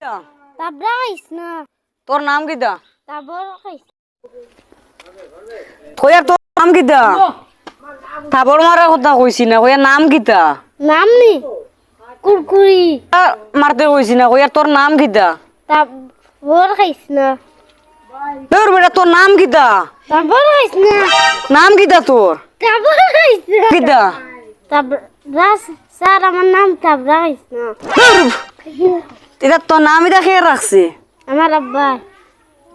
তাবরা খাইছ না তোর নাম কিতা? তাবর খাইছ কইয়ার তোর নাম কিতা? তাবর মারার কথা কইছি না, কইয়ার নাম কিতা? নাম নি কুরকুরি মারতে কইছি না, কইয়ার তোর নাম কিতা? তাবর খাইছ না তোর বেটা তোর নাম কিতা? তাবর খাইছ না নাম কিতা তোর? তাবর খাইছ না কিতা? তাবরা স্যার আমার নাম তাবরা খাইছ না এটা তোর নাম এটা খেয়ে রাখছে। আমার আব্বা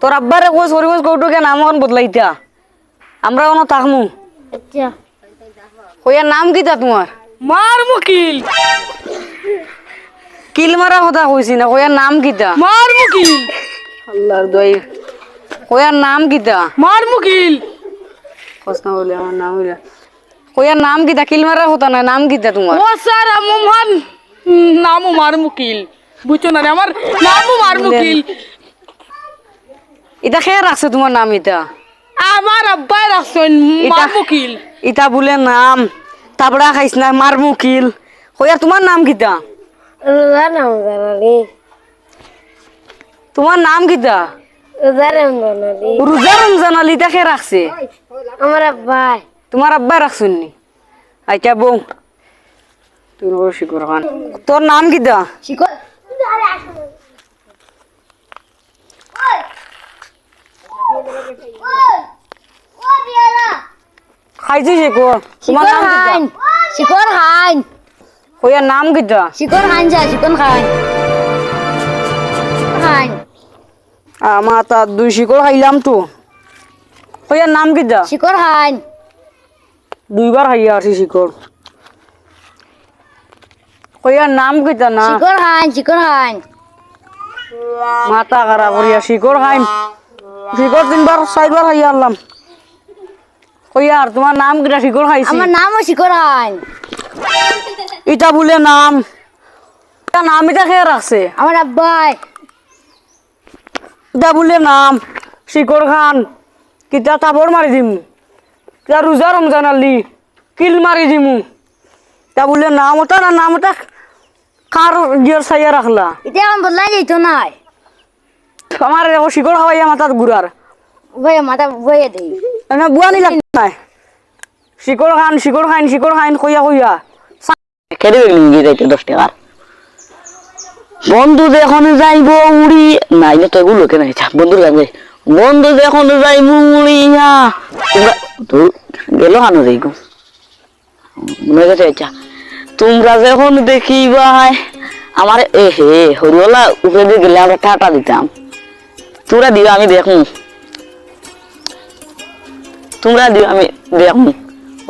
তোর আব্বারে কই সরি কই কৌটুকে নাম এখন বদলাইতা, আমরা কোনো থাকমু। আচ্ছা কইয়ার নাম কিতা তোমার? মার মুকিল কিল মারার কথা কইছি না, কইয়ার নাম কিতা? মার মুকিল আল্লাহর দই, কইয়ার নাম কিতা? মার মুকিল প্রশ্ন বলে আমার নাম হইলা, কইয়ার নাম কিতা? কিল মারার কথা না, নাম কিতা তোমার? ও স্যার আমার নামও মার মুকিল, বুঝছো না আমার নামও মার মুকিল। এটা খেয়ে রাখছে তোমার নাম এটা? আমার আব্বাই রাখছেন মার মুকিল। ইটা বলে নাম তাবড়া খাইছ না মার মুকিল। কইয়ার তোমার নাম কিতা? রোজা নাম জানালি তোমার নাম কিতা? রোজা নাম জানালি রোজা রমজান আলী এটা খেয়ে রাখছে? আমার আব্বা তোমার আব্বা রাখছেন নি? আইটা বউ তুই শিকর খান, তোর নাম কিতা? শিকর খাইছি শিকর। তোমার নাম কিতা? শিকর খান কইয়ার নাম কিতা? শিকর খান যা শিকর খান খান আমার তা দুই শিকর খাইলাম তো। কইয়ার নাম কিতা? শিকর খান দুইবার খাইয়া আছি শিকর। কইয়ার নাম কিতা? না শিকর খান মাথা খারাপ করিয়া শিকর খাইম, শিকর তিনবার চারবার খাইয়া আনলাম। কইয়ার তোমার নাম কিতা? শিকর খাইছি। আমার নামও শিকর খান ইটা বলে নাম, এটা নাম এটা খেয়ে রাখছে। আমার আব্বাই ইটা বলে নাম শিকর খান, কিতা তাবর মারি দিমু, কিতা রোজা রমজান আলী কিল মারি দিমু। তা বলে নাম ওটা না, নাম ওটা কার গিয়ার চাইয়া রাখলা? এটা এখন বদলাই যেত নাই আমার এখন শিকর খাওয়াইয়া মাথাত ঘুরার বইয়া মাথা বইয়া দেই এনে বুয়ানি লাগ নাই। শিকর খান শিকর খাইন শিকর খাইন কইয়া কইয়া কেড়ে লুঙ্গি যাইতে 10 টাকার বন্ধু যখন যাইব উড়ি নাই না তো এগুলো কেন বন্ধুর কাছে বন্ধু যখন যাইব উড়িয়া তোমরা গেল হানো যাই গো মনে গেছে। আচ্ছা তোমরা যখন দেখিবা আমার এ হে হরিওলা উপরে দিয়ে গেলে আমরা টাটা দিতাম, তোমরা দিও আমি দেখুন, তোমরা দিও আমি দেখুন।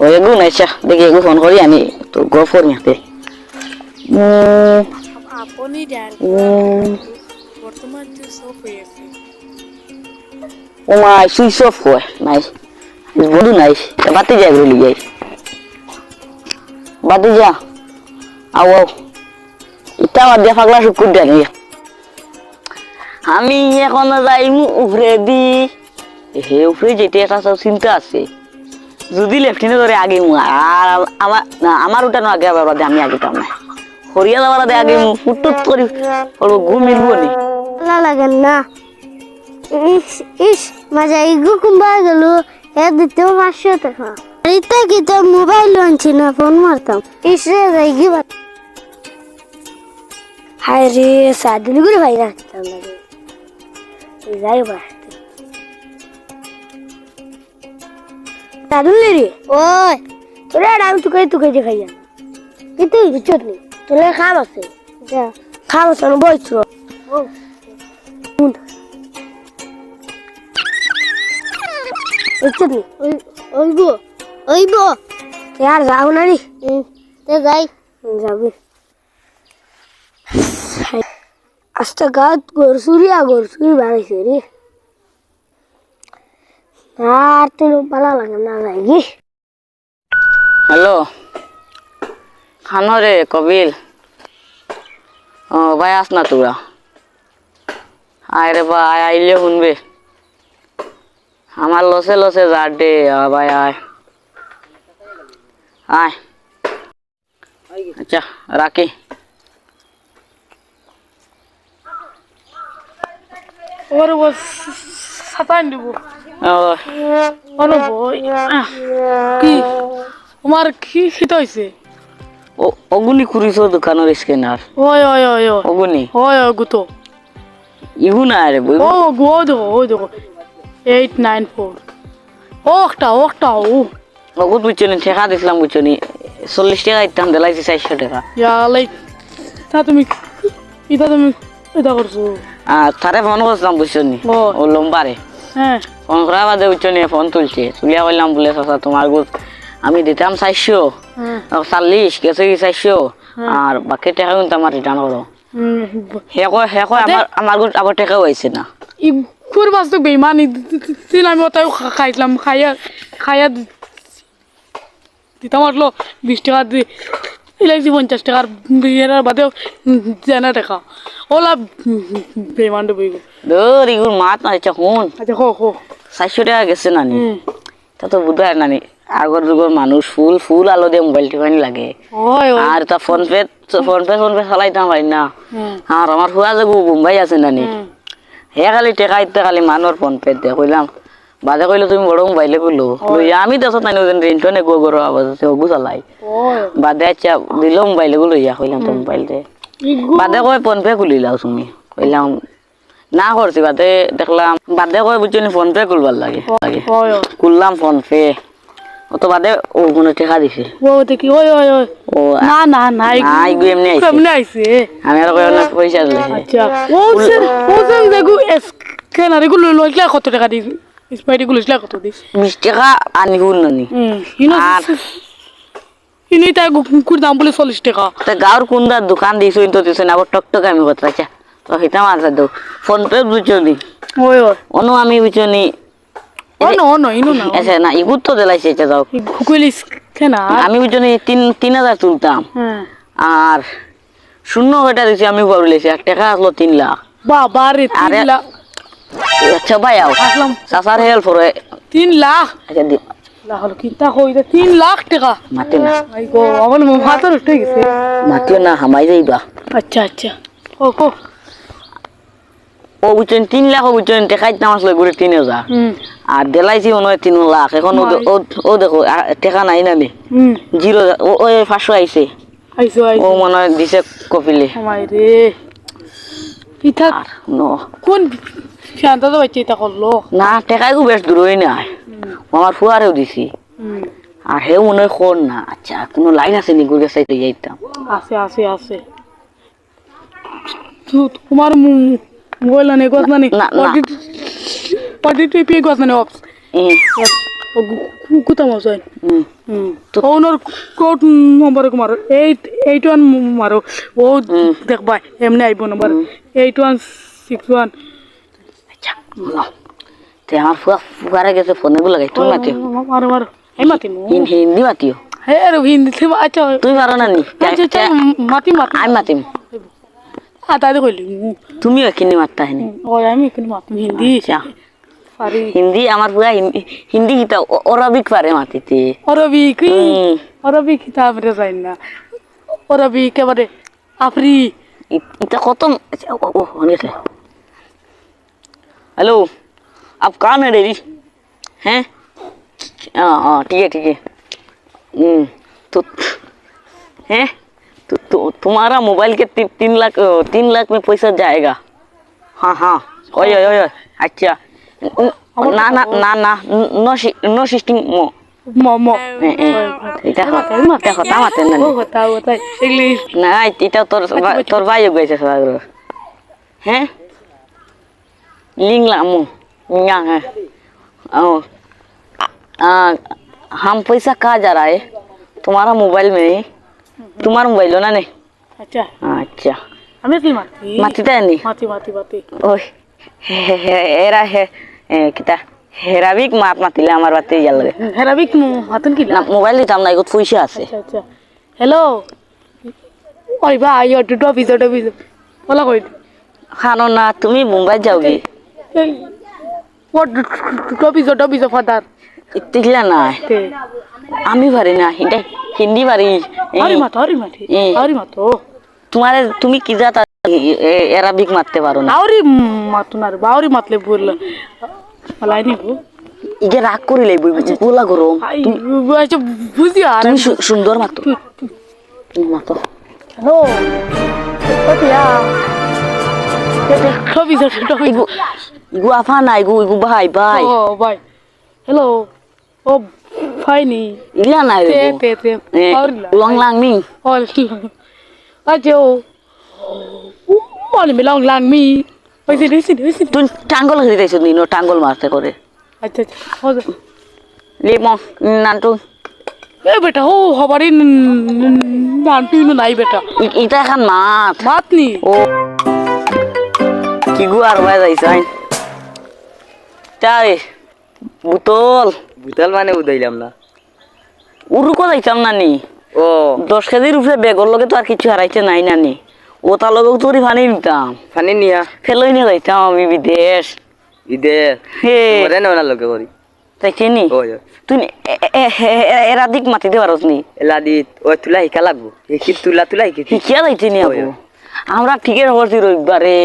ওই এগু নাইছা দেখি এগু ফোন করি আমি তো গপ করি হাতে। আপনি বর্তমান তো সব হয়ে গেছে। ও মাই সুইচ অফ হয় নাই বন্ধু নাই বাতি যাই বলি যাই বাতি যা আও আও ইটা আমার দিয়া পাগলা শুকুর দেন। আমি এখন যাইমু উপরে দি হে উপরে যেতে একটা সব চিন্তা আছে, যদি লেফটিনে ধরে আগে মু আর আমার উঠানো আগে আবার আমি আগে পাম না হরিয়া যাওয়ার আগে মু ফুটুত করি ঘুম মিলবো নি লাগেন না ইস ইস মজা ইগু কুম্বা গেল এ দিতেও 500 টাকা এটা কি তো মোবাইল আনছি না ফোন মারতাম ইস রে যাইগি বাত হায় রে সাদিন গুলো ভাই রাখতাম লাগে যাই বা সাদুন রে ওই তোরা আমি তুকে দেখাইয়া কিন্তু বিচত নেই তোরা খাম আছে যা খাম আছে না বইছ ও বিচত নেই ওইবো यार যাও না রে তে যাই যাবি আস্তে গাত গরসুরি বাড়াইছে রে আর তুই পালা লাগে না যাইগি। হ্যালো খানো রে কবিল, ও ভাই আস না তোরা আয় রে ভাই আইলে শুনবে আমার লসে লসে যার দে ভাই আয় আয়। আচ্ছা রাখি। ওর বস সাতান দিব বই কি তোমার কি শীত হয়েছে অগুনি কুড়িছ দোকানের স্ক্যানার ওই ওই ওই ওই অগুনি ওই ওই গুতো ইগু না রে বই ও গো দেখো ওই দেখো 894 ওটা ওটা ও অগুত বুঝছনি ঠেকা দিছিলাম বুঝছনি 40 টাকা ইতাম দিলাইছি 400 টাকা লাইক তা তুমি এটা করছো আর তারে ফোন করছিলাম বুঝছনি ও লম্বারে হ্যাঁ ফোন করা বাদে বুঝছনি ফোন তুলছে তুলিয়া বললাম বলে চাচা তোমার গুত আমি দিতাম 400 40 গেছে কি 400 আর বাকি টাকা কিন্তু আমার রিটার্ন করো হে কয় আমার গুত আবার টাকা হইছে না ই কুর বাস্তব বেইমানি দিন আমি ওটাই খাইলাম খাইয়া দিতাম আসলো 20 টাকা দিয়ে ইলাইছি 50 টাকার বিয়ের বাদেও জানা টাকা ওলা বেইমান দেবই দৌড় ইগুর মাত না ইচ্ছা হুন আচ্ছা হো হো 400 টাকা গেছে নানি তা তো বুঝায় নানি আগর যুগের মানুষ ফুল আলো দিয়ে মোবাইল টিপানি লাগে ওই আর তা ফোন পে চালাইতাম পারি না আর আমার হুয়া যে মুম্বাই আছে নানি হে খালি টেকা ইতে খালি মানুষ ফোন পে দিয়ে কইলাম বাদে কইলো তুমি বড় মোবাইলে কইলো আমি দেশত নাই রিন্টনে গো গরো আওয়াজ আছে ওগু চালাই বাদে আচ্ছা দিল মোবাইলে গুলো ইয়া কইলাম তো মোবাইল দে বাদে কয় ফোন পে খুলি লাও তুমি কইলাম না করছি বাদে দেখলাম বাদে কয় বুঝছনি ফোন পে খুলবার লাগে খুললাম ফোন পে অত বাদে ও মনে টাকা দিছে ও দেখি ওই ওই ওই ও না না না ইগু এমনি আইছে কেমনে আইছে আমি আর কই না পয়সা দিলে আচ্ছা ও সেন দেখু স্ক্যানার এগুলো লইলা কত টাকা দিস স্পাইডি গুলো লইলা কত দিস 20 টাকা আনি হুন নানি আর ইনি তাই কুকুর দাম বলে 40 টাকা তা গাঁর কোনদার দোকান দিছো তো দিছো না আবার টকটক আমি কথা আচ্ছা তো হিতা মারছা দাও ফোন পে বুঝছনি ওই ওই অনু আমি বুঝছনি নো ইনো না আচ্ছা না ইগুত তো দিলাইছে এটা দাও গুগলিস কেনা আমি বুঝছনি 3000 তুলতাম হ্যাঁ আর শূন্য কয়টা দিছি আমি বলেছি 1 টাকা আসলো 3 লাখ বাবা রে 3 লাখ আচ্ছা ভাই আও আসলাম সাসার হেল্প করে 3 লাখ আচ্ছা দি লা হলো কিতা কইতে 3 লাখ টাকা মাতে না আই গো আমার মাথা নষ্ট হয়ে গেছে মাতিও না হামাই যাইবা আচ্ছা আচ্ছা ও ও বুঝছেন 3 লাখ বুঝছেন টাকা ইতাম আসলো ঘুরে 3000 আর দিলাইছি মনে হয় 3 লাখ এখন ও দেখো টাকা নাই না নি জিরো ও 500 আইছে আইসো ও মনে হয় দিছে কপিলে আমায় রে কিতা নো কোন শান্তা তো বাচ্চা এটা করলো না টাকা গু বেশ দূরই নাই আমার ফুয়ারেও দিছি আর হে মনে হয় কোন না আচ্ছা কোনো লাইন আছে নি গুড়ে সাইতে যাইতাম আছে আছে আছে তোমার মোবাইল না গছ না নি পটি টিপি গছ না অপস কুতা মজাই তো ওনার কোড নম্বর মারো 81 মারো ও দেখবা এমনি আইব নম্বর 8161 আচ্ছা তে আমার ফুয়ারে গেছে ফোনে গুলো গাই তুমি মাতিও মারো মারো এই মাতি হিন্দি মাতিও হে রে হিন্দি আচ্ছা তুই পারো না নি আচ্ছা মাতি আমি মাতিম আতা দে কইলি তুমি কিনি মারতা হেনি ওই আমি কিনি মাতি হিন্দি পারি হিন্দি আমার পুরা হিন্দি গীতা অরবিক পারে মাতিতে অরবিক কিতাব রে যাই না অরবিক এবারে আফরি इतना खत्म ओ होने से हेलो आप कहाँ है डेरी हैं हाँ ठीक है तो हैं तो तुम्हारा मोबाइल के 3 लाख में पैसा जाएगा हाँ ओए अच्छा ना ना ना ना नो सिस्टिंग মম এটা কথা মাতে না কথা ইংলিশ না এটা তোর ভাই গেছে সাগর হ্যাঁ लिंगला मु यहाँ है हम पैसा कहाँ जा रहा है तुम्हारा मोबाइल में ही तुम्हारा मोबाइल हो ना नहीं अच्छा अच्छा हमें की माती माती था नहीं माती ओह हेरा है किता হেরাবিক মাত মাতিলে আমার বাতে ইয়া লাগে হেরাবিক হাতুন কি না মোবাইল দিতাম না এগো পয়সা আছে আচ্ছা হ্যালো ওই ভাই অটো ভিডিও বলা কই খানো না তুমি মুম্বাই যাওগে অটো ভিডিও ফাদার ইতিলা না আমি পারি না হিন্দি পারি আরে মাতো তোমারে তুমি কি জাতা এরাবিক মারতে পারো না বাউরি মাতো না রে বাউরি মাতলে বললো মালাই নিব ইগে রাগ করিলে বলা গরম আচ্ছা বুঝি আর তুমি সুন্দর মাতো তুমি মাতো হ্যালো কতিয়া ছবি ছবি ইগু আফা না ইগু ভাই ভাই ও ভাই হ্যালো ও ভাই নি ইলা নাই তে তে তে লং লাং মি ও আচ্ছা ও মনে লং লাং মি ওই দিছি তুই টাঙ্গল হয়ে যাইছ নি টাঙ্গল মারতে করে আচ্ছা আচ্ছা হবে লে ম নান্টু এ বেটা ও হবারই নানটুই নাই বেটা এটা এখন মাত মাত নি ও কি গু আর ভাই যাইছাই তাই বুতল বুতাল মানে উদাইলাম না উরুকো যাইতাম নানি ও 10 কেজির উপরে বেগর লগে তো আর কিছু হারাইতে নাই নানি ও তার লগে তোরি ফানি নিতাম ফানি নিয়া ফেলই নিয়ে যাইতাম আমি বিদেশ ইদে হে মরে না লগে করি তাই চিনি ওই তুই এরা দিক মাতিতে পারস নি এলাদিত ও তুলা হিকা লাগবো হিকি তুলা হিকি শিখিয়া যাইতে নি আপু আমরা ঠিকই হরছি রবিবারে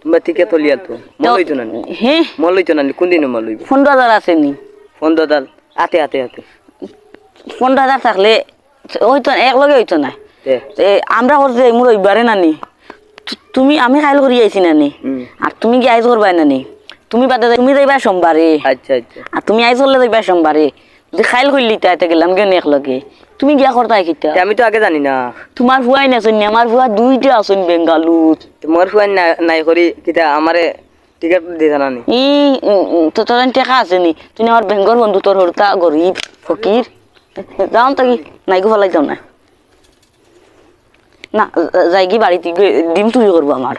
তোমরা থেকে তলিয়া তো মলইতো না হে মলইতো না কোন দিন মলইব 15,000 আছে নি ফোন দাদাল আতে আতে আতে 15,000 থাকলে হইতো এক লগে হইতো না তে আমরা হরছি মোর রবিবারে নানি তুমি আমি খাইল করি আইছি নানি আর তুমি কি আইজ করবাই নানি তুমি বাদে তুমি যাইবা সোমবারে আচ্ছা আচ্ছা আর তুমি আইজ করলে যাইবা সোমবারে যদি খাইল করলি তাইতে গেলাম কেন এক লগে তুমি গিয়া করতাই কিতা আমি তো আগে জানি না তোমার ভুয়াই নাচন আমার ভুয়া দুইটা আসন বেঙ্গালুর মোর ফুয়ান নাই করি কিতা আমারে টিকেট দিতা না নি ই তো তোর টেকা আছে নি তুমি আমার বেঙ্গল বন্ধু তোর হরতা গরিব ফকির যাও তাকি নাই গো ফলাই যাও না না যাই কি বাড়িতে ডিম চুরি করবো আমার